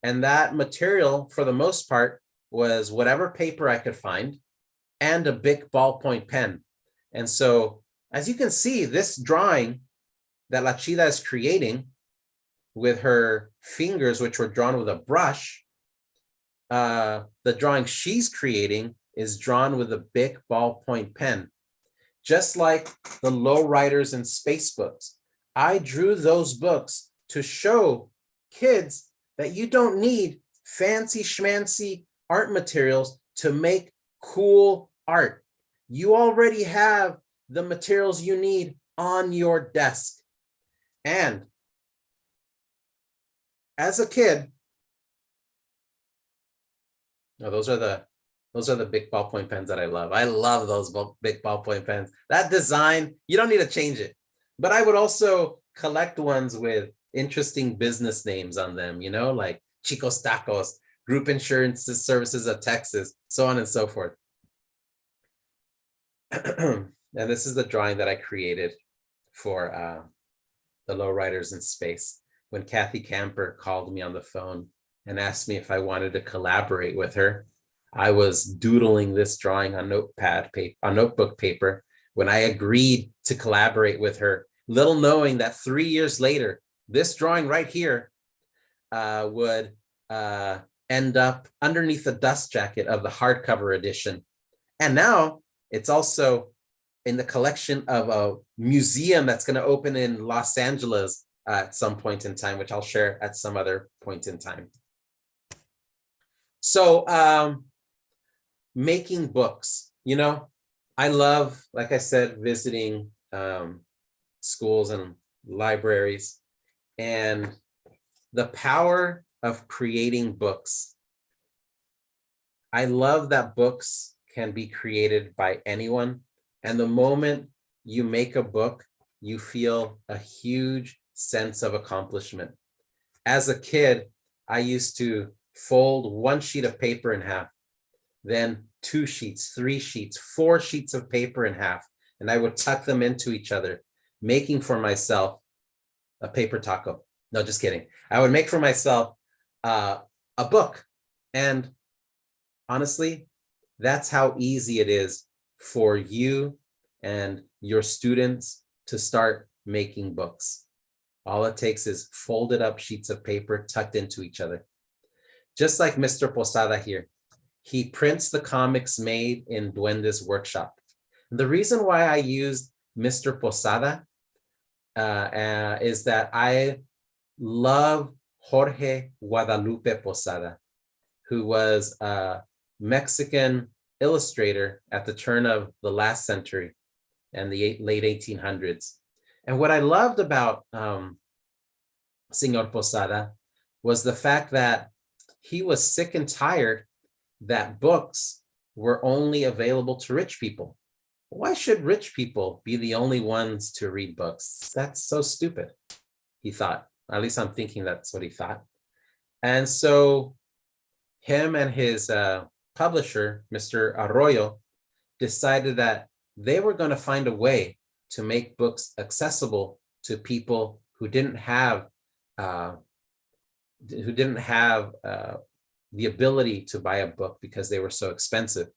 And that material, for the most part, was whatever paper I could find and a big ballpoint pen. And so, as you can see, this drawing that La Chida is creating with her fingers, which were drawn with a brush, the drawing she's creating is drawn with a big ballpoint pen. Just like the lowriders and space books. I drew those books to show kids that you don't need fancy schmancy art materials to make cool art. You already have the materials you need on your desk. And as a kid, no, those are the big ballpoint pens that I love. I love those big ballpoint pens. That design, you don't need to change it. But I would also collect ones with interesting business names on them, you know, like Chicos Tacos, Group Insurance Services of Texas, so on and so forth. And this is the drawing that I created for the Lowriders in Space when Kathy Camper called me on the phone and asked me if I wanted to collaborate with her. I was doodling this drawing on notebook paper when I agreed to collaborate with her, little knowing that 3 years later, this drawing right here would end up underneath the dust jacket of the hardcover edition. And now it's also in the collection of a museum that's going to open in Los Angeles at some point in time, which I'll share at some other point in time. So making books, you know, I love, like I said, visiting schools and libraries, and the power of creating books. I love that books can be created by anyone. And the moment you make a book, you feel a huge sense of accomplishment. As a kid, I used to fold one sheet of paper in half, then 2 sheets, 3 sheets, 4 sheets of paper in half, and I would tuck them into each other, making for myself a paper taco. No, just kidding. I would make for myself a book. And honestly, that's how easy it is for you and your students to start making books. All it takes is folded up sheets of paper tucked into each other. Just like Mr. Posada here, he prints the comics made in Duende's workshop. The reason why I used Mr. Posada is that I love Jorge Guadalupe Posada, who was a Mexican illustrator at the turn of the last century and the late 1800s. And what I loved about Señor Posada was the fact that he was sick and tired that books were only available to rich people. Why should rich people be the only ones to read books? That's so stupid, he thought. At least I'm thinking that's what he thought. And so him and his publisher, Mr. Arroyo, decided that they were going to find a way to make books accessible to people who didn't have the ability to buy a book because they were so expensive.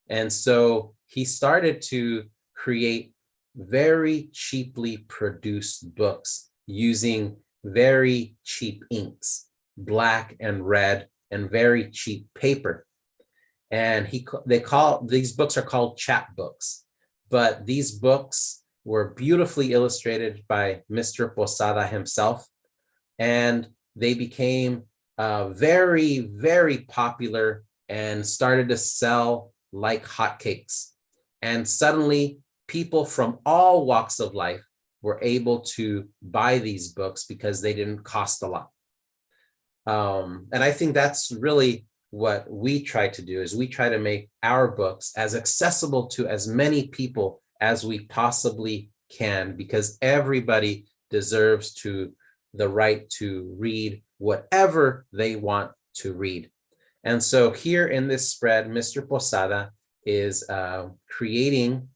And so he started to create very cheaply produced books using very cheap inks, black and red, and very cheap paper. And these books are called chapbooks, but these books were beautifully illustrated by Mr. Posada himself, and they became very, very popular and started to sell like hotcakes. And suddenly people from all walks of life were able to buy these books because they didn't cost a lot. And I think that's really what we try to do, is we try to make our books as accessible to as many people as we possibly can, because everybody deserves the right to read whatever they want to read. And so here in this spread, Mr. Posada is creating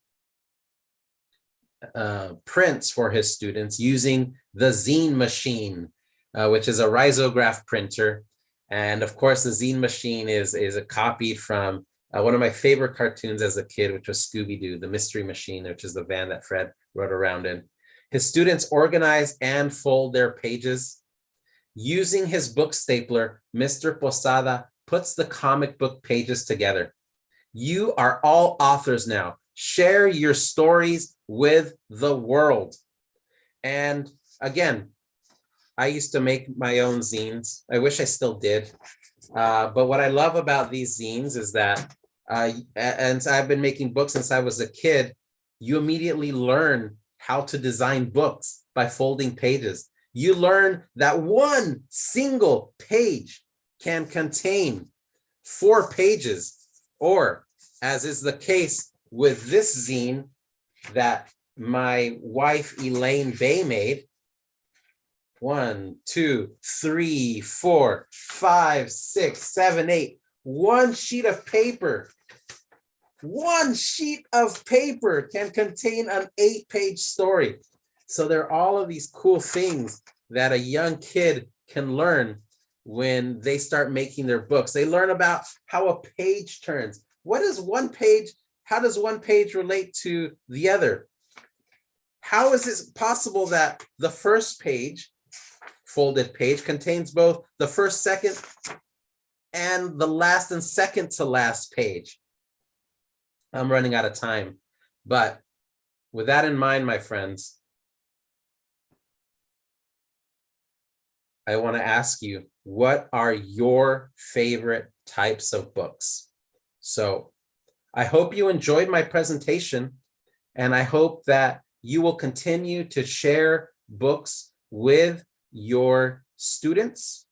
prints for his students using the zine machine, which is a risograph printer. And of course, the zine machine is a copy from one of my favorite cartoons as a kid, which was Scooby-Doo, the Mystery Machine, which is the van that Fred rode around in. His students organize and fold their pages. Using his book stapler, Mr. Posada puts the comic book pages together. You are all authors now. Share your stories with the world. And again, I used to make my own zines. I wish I still did. But what I love about these zines is that, and I've been making books since I was a kid, you immediately learn how to design books by folding pages. You learn that one single page can contain 4 pages, or as is the case with this zine that my wife Elaine Bay made, 1, 2, 3, 4, 5, 6, 7, 8, 1 sheet of paper. 1 sheet of paper can contain an 8-page story. So there are all of these cool things that a young kid can learn when they start making their books. They learn about how a page turns. What is one page? How does one page relate to the other? How is it possible that the first page, folded page, contains both the first, second, and the last and second to last page? I'm running out of time, but with that in mind, my friends, I want to ask you, what are your favorite types of books? So I hope you enjoyed my presentation, and I hope that you will continue to share books with your students.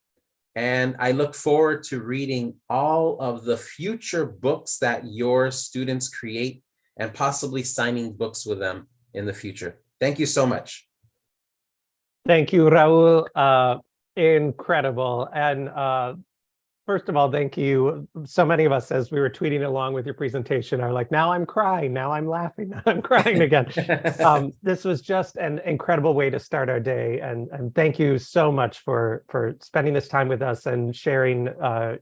And I look forward to reading all of the future books that your students create and possibly signing books with them in the future. Thank you so much. Thank you, Raúl. Incredible. And first of all, thank you. So many of us, as we were tweeting along with your presentation, are like, now I'm crying, now I'm laughing, now I'm crying again. This was just an incredible way to start our day. And thank you so much for spending this time with us and sharing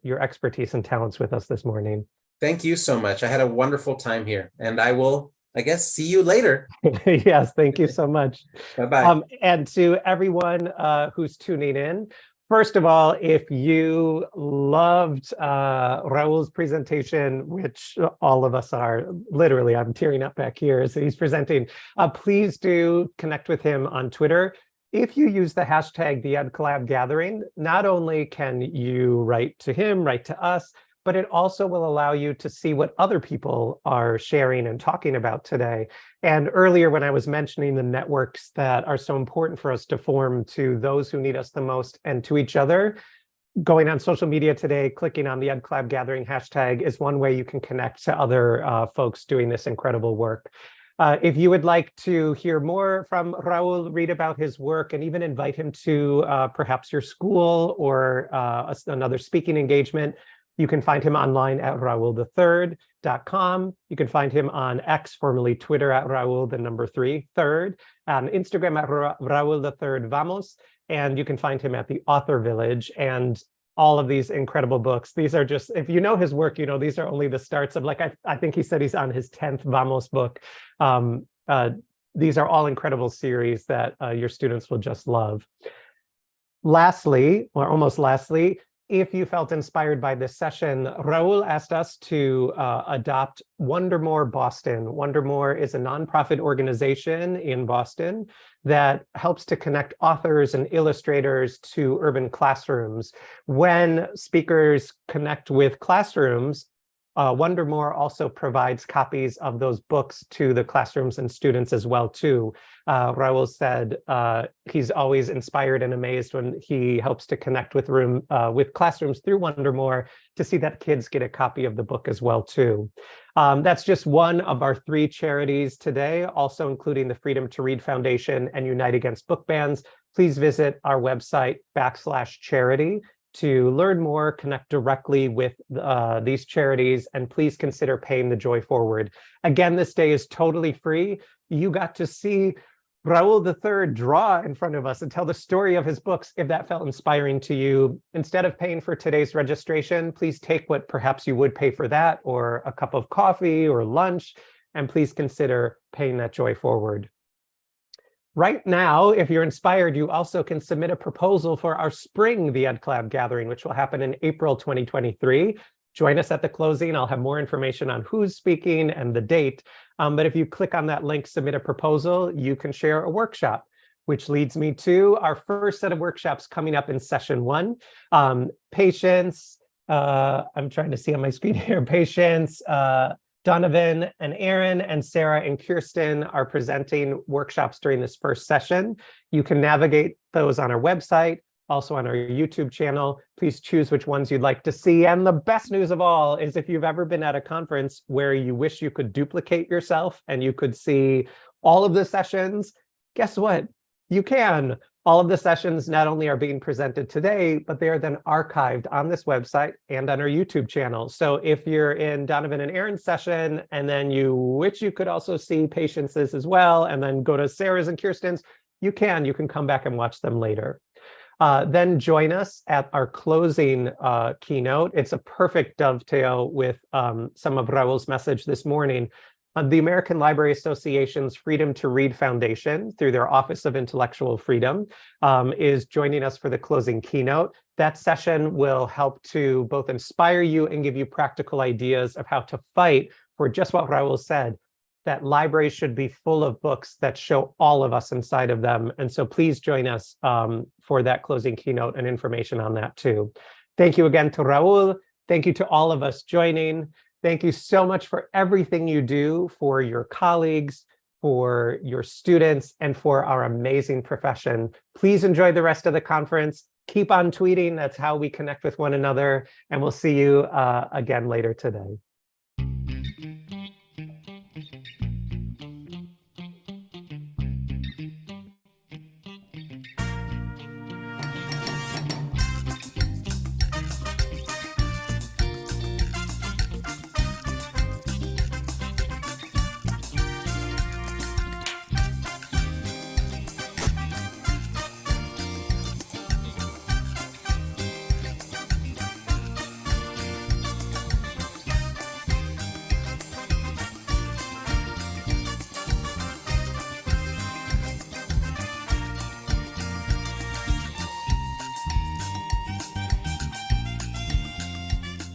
your expertise and talents with us this morning. Thank you so much. I had a wonderful time here, and I will, I guess, see you later. Yes, thank you so much. Bye-bye. And to everyone who's tuning in, first of all, if you loved Raúl's presentation, which all of us are, literally, I'm tearing up back here as he's presenting, please do connect with him on Twitter. If you use the hashtag #TheEdCollabGathering, not only can you write to him, write to us, but it also will allow you to see what other people are sharing and talking about today. And earlier, when I was mentioning the networks that are so important for us to form to those who need us the most and to each other, going on social media today, clicking on the #EdCollabGathering hashtag is one way you can connect to other folks doing this incredible work. If you would like to hear more from Raúl, read about his work, and even invite him to perhaps your school or another speaking engagement, you can find him online at raulthe3rd.com. You can find him on X, formerly Twitter, at Raúl3rd, on Instagram at Raúl3rd Vamos, and you can find him at the Author Village. And all of these incredible books, these are just, if you know his work, you know these are only the starts of, like, I think he said he's on his 10th Vamos book. These are all incredible series that your students will just love. Lastly, or almost lastly, if you felt inspired by this session, Raúl asked us to adopt Wondermore Boston. Wondermore is a nonprofit organization in Boston that helps to connect authors and illustrators to urban classrooms. When speakers connect with classrooms, Wondermore also provides copies of those books to the classrooms and students as well, too. Raúl said he's always inspired and amazed when he helps to connect with classrooms through Wondermore to see that kids get a copy of the book as well, too. That's just one of our 3 charities today, also including the Freedom to Read Foundation and Unite Against Book Bans. Please visit our website, /charity, to learn more, connect directly with these charities, and please consider paying the Joy Forward. Again, this day is totally free. You got to see Raúl III draw in front of us and tell the story of his books. If that felt inspiring to you, instead of paying for today's registration, please take what perhaps you would pay for that, or a cup of coffee or lunch, and please consider paying that Joy Forward. Right now, if you're inspired, you also can submit a proposal for our spring The Ed Collab gathering, which will happen in April 2023. Join us at the closing. I'll have more information on who's speaking and the date. But if you click on that link, submit a proposal, you can share a workshop, which leads me to our first set of workshops coming up in session 1. Patience, I'm trying to see on my screen here, Patience, Donovan and Aaron and Sarah and Kirsten are presenting workshops during this first session. You can navigate those on our website, also on our YouTube channel. Please choose which ones you'd like to see. And the best news of all is if you've ever been at a conference where you wish you could duplicate yourself and you could see all of the sessions, guess what? You can. All of the sessions not only are being presented today, but they are then archived on this website and on our YouTube channel. So if you're in Donovan and Aaron's session, and then you wish you could also see Patience's as well, and then go to Sarah's and Kirsten's, you can come back and watch them later. Then join us at our closing keynote. It's a perfect dovetail with some of Raúl's message this morning. The American Library Association's Freedom to Read Foundation, through their Office of Intellectual Freedom, is joining us for the closing keynote. That session will help to both inspire you and give you practical ideas of how to fight for just what Raúl said, that libraries should be full of books that show all of us inside of them. And so please join us for that closing keynote and information on that too. Thank you again to Raúl. Thank you to all of us joining. Thank you so much for everything you do for your colleagues, for your students, and for our amazing profession. Please enjoy the rest of the conference. Keep on tweeting. That's how we connect with one another. And we'll see you again later today.